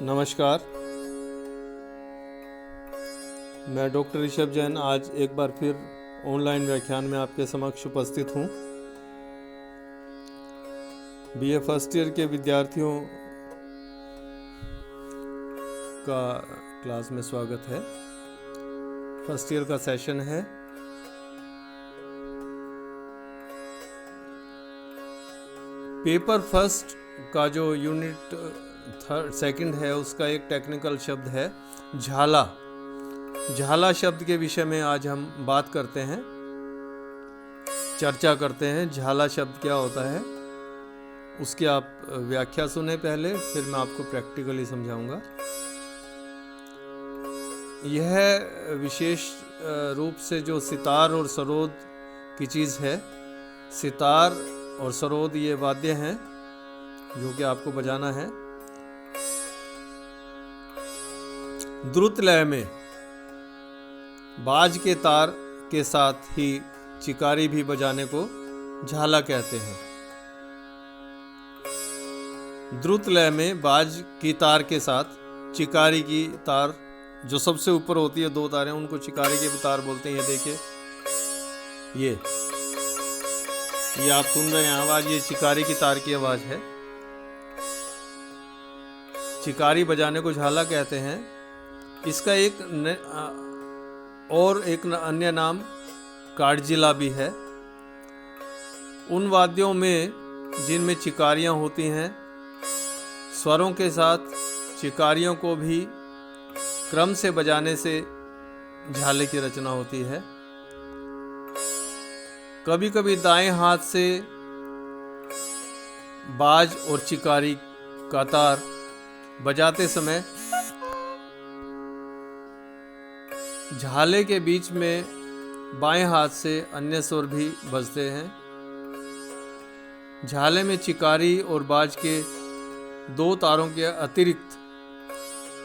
नमस्कार। मैं डॉक्टर ऋषभ जैन आज एक बार फिर ऑनलाइन व्याख्यान में आपके समक्ष उपस्थित हूँ। बीए फर्स्ट ईयर के विद्यार्थियों का क्लास में स्वागत है। फर्स्ट ईयर का सेशन है। पेपर फर्स्ट का जो यूनिट सेकंड है उसका एक टेक्निकल शब्द है झाला। झाला शब्द के विषय में आज हम बात करते हैं, चर्चा करते हैं। झाला शब्द क्या होता है उसकी आप व्याख्या सुने पहले, फिर मैं आपको प्रैक्टिकली समझाऊंगा। यह विशेष रूप से जो सितार और सरोद की चीज़ है। सितार और सरोद ये वाद्य हैं जो कि आपको बजाना है। द्रुत लय में बाज के तार के साथ ही चिकारी भी बजाने को झाला कहते हैं। द्रुत लय में बाज की तार के साथ चिकारी की तार जो सबसे ऊपर होती है, दो तारें, उनको चिकारी के तार बोलते हैं। ये देखिए, ये आप सुन रहे हैं आवाज, ये चिकारी की तार की आवाज है। चिकारी बजाने को झाला कहते हैं। इसका एक अन्य नाम काटजिला भी है। उन वाद्यों में जिनमें चिकारियां होती हैं, स्वरों के साथ चिकारियों को भी क्रम से बजाने से झाले की रचना होती है। कभी कभी दाएं हाथ से बाज और चिकारी का तार बजाते समय झाले के बीच में बाएं हाथ से अन्य स्वर भी बजते हैं। झाले में चिकारी और बाज के दो तारों के अतिरिक्त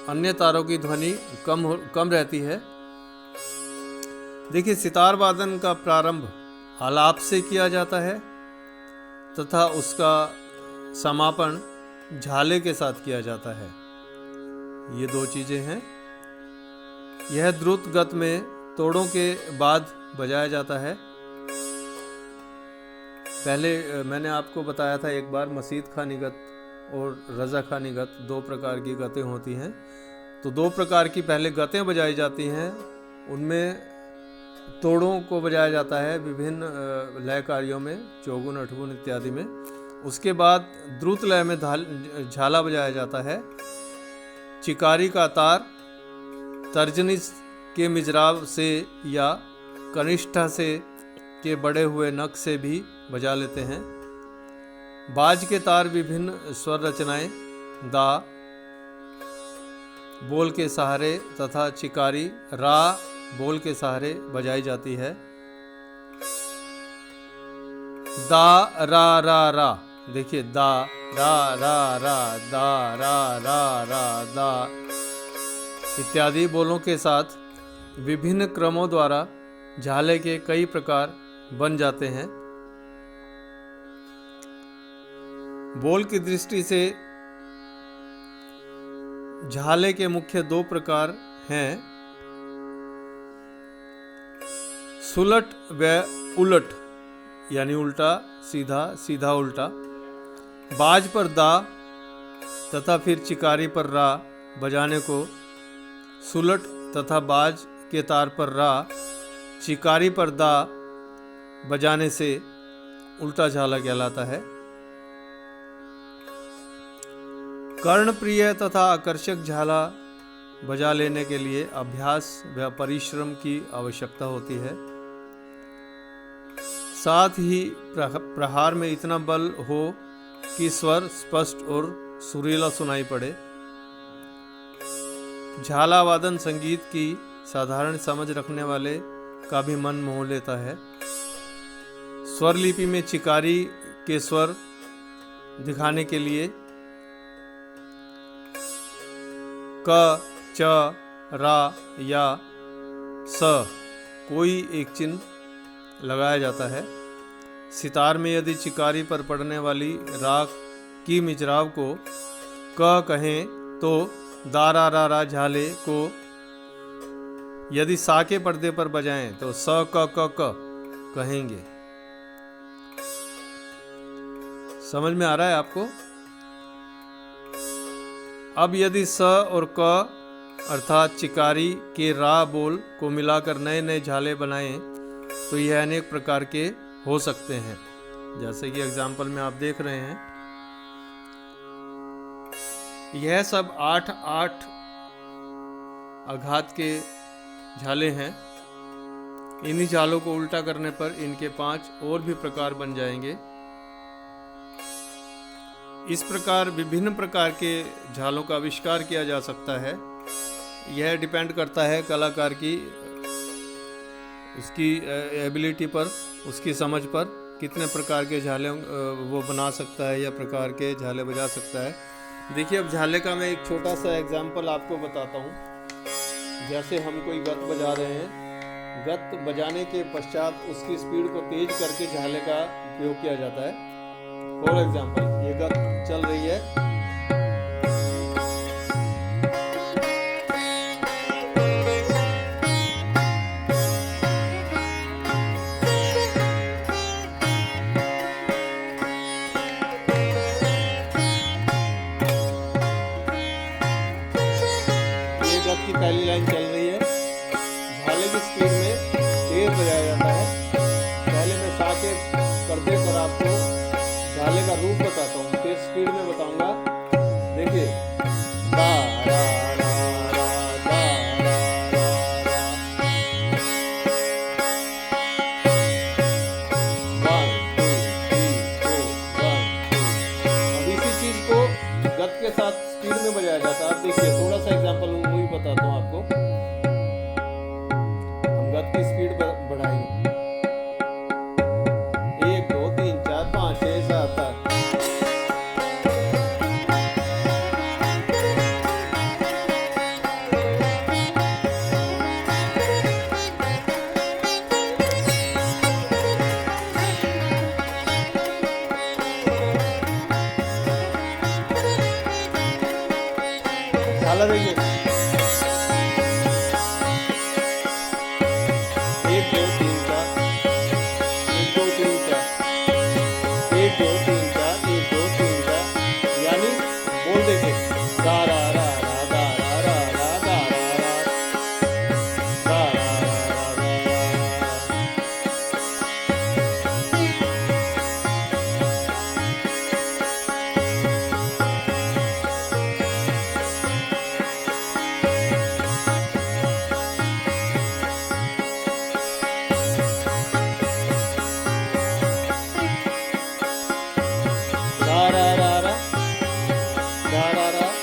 अन्य तारों की ध्वनि कम रहती है। देखिए, सितार वादन का प्रारंभ आलाप से किया जाता है तथा उसका समापन झाले के साथ किया जाता है। ये दो चीजें हैं। यह द्रुत गत में तोड़ों के बाद बजाया जाता है। पहले मैंने आपको बताया था एक बार, मसीद खानी गत और रजा खानी गत, दो प्रकार की गतें होती हैं। तो दो प्रकार की पहले गतें बजाई जाती हैं, उनमें तोड़ों को बजाया जाता है विभिन्न लय कार्यों में, चौगुन, अठगुन इत्यादि में। उसके बाद द्रुत लय में झाला बजाया जाता है। चिकारी का तार तर्जनी के मिजराब से या कनिष्ठा से के बड़े हुए नख से भी बजा लेते हैं। बाज के तार विभिन्न स्वर रचनाएं दा बोल के सहारे तथा चिकारी रा बोल के सहारे बजाई जाती है। दा रा रा रा, देखिए, दा रा रा रा, दा रा रा रा, दा इत्यादि बोलों के साथ विभिन्न क्रमों द्वारा झाले के कई प्रकार बन जाते हैं। बोल की दृष्टि से झाले के मुख्य दो प्रकार हैं, सुलट व उलट, यानी उल्टा सीधा, सीधा उल्टा। बाज पर दा तथा फिर चिकारी पर रा बजाने को सुलट तथा बाज के तार पर रा, चिकारी पर दा बजाने से उल्टा झाला कहलाता है। कर्णप्रिय तथा आकर्षक झाला बजा लेने के लिए अभ्यास व परिश्रम की आवश्यकता होती है। साथ ही प्रहार में इतना बल हो कि स्वर स्पष्ट और सुरीला सुनाई पड़े। झाला वादन संगीत की साधारण समझ रखने वाले का भी मन मोह लेता है। स्वर लिपि में चिकारी के स्वर दिखाने के लिए क, च, रा या स कोई एक चिन्ह लगाया जाता है। सितार में यदि चिकारी पर पड़ने वाली राग की मिजराब को क कहें तो दा रा रा रा झाले को यदि सा के पर्दे पर बजाएं तो स क क कहेंगे। समझ में आ रहा है आपको? अब यदि स और क अर्थात चिकारी के रा बोल को मिलाकर नए नए झाले बनाएं तो यह अनेक प्रकार के हो सकते हैं। जैसे कि एग्जाम्पल में आप देख रहे हैं, यह सब 8-8 आघात के झाले हैं। इन्हीं झालों को उल्टा करने पर इनके 5 और भी प्रकार बन जाएंगे। इस प्रकार विभिन्न प्रकार के झालों का आविष्कार किया जा सकता है। यह डिपेंड करता है कलाकार की उसकी एबिलिटी पर, उसकी समझ पर, कितने प्रकार के झाले वो बना सकता है या प्रकार के झाले बजा सकता है। देखिए, अब झाले का मैं एक छोटा सा एग्जांपल आपको बताता हूँ। जैसे हम कोई गत बजा रहे हैं, गत बजाने के पश्चात उसकी स्पीड को तेज करके झाले का उपयोग किया जाता है। फॉर एग्जाम्पल, ये गत चल रही है, की पहली लाइन चल रही है, झाले की स्पीड में तेज बजाया जाता है। पहले मैं सा के पर्दे पर आपको झाले का रूप बताता हूँ, फिर स्पीड में बताऊंगा। देखिए, दा रा रा रा दा रा रा रा 1 2 3 4 1 2। अब इसी चीज को गत के साथ स्पीड में बजाया जाता है। आप देखिए, थोड़ा सा एग्जांपल वही बताता हूँ आपको। हम गत की स्पीड बढ़ाएंगे, 1 2 3 4 5 6 7 8। झाला देखिए, 1 2 3 4 1 2 3 4 1 2 3 4 1 2 3 4, यानी बोल देखिए, दा रा रा रा दा रा रा रा दा रा रा दा रा रा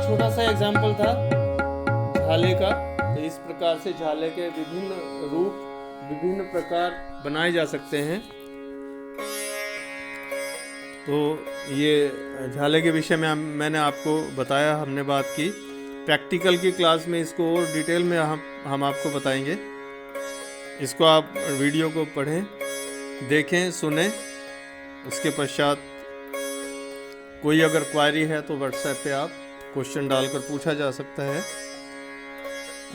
छोटा सा एग्जाम्पल था झाले का। तो इस प्रकार से झाले के विभिन्न रूप, विभिन्न प्रकार बनाए जा सकते हैं। तो ये झाले के विषय में मैंने आपको बताया, हमने बात की। प्रैक्टिकल की क्लास में इसको और डिटेल में हम आपको बताएंगे। इसको आप वीडियो को पढ़ें, देखें, सुनें। उसके पश्चात कोई अगर क्वारी है तो व्हाट्सएप पे आप क्वेश्चन डालकर पूछा जा सकता है।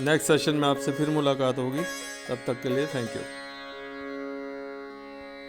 नेक्स्ट सेशन में आपसे फिर मुलाकात होगी। तब तक के लिए थैंक यू।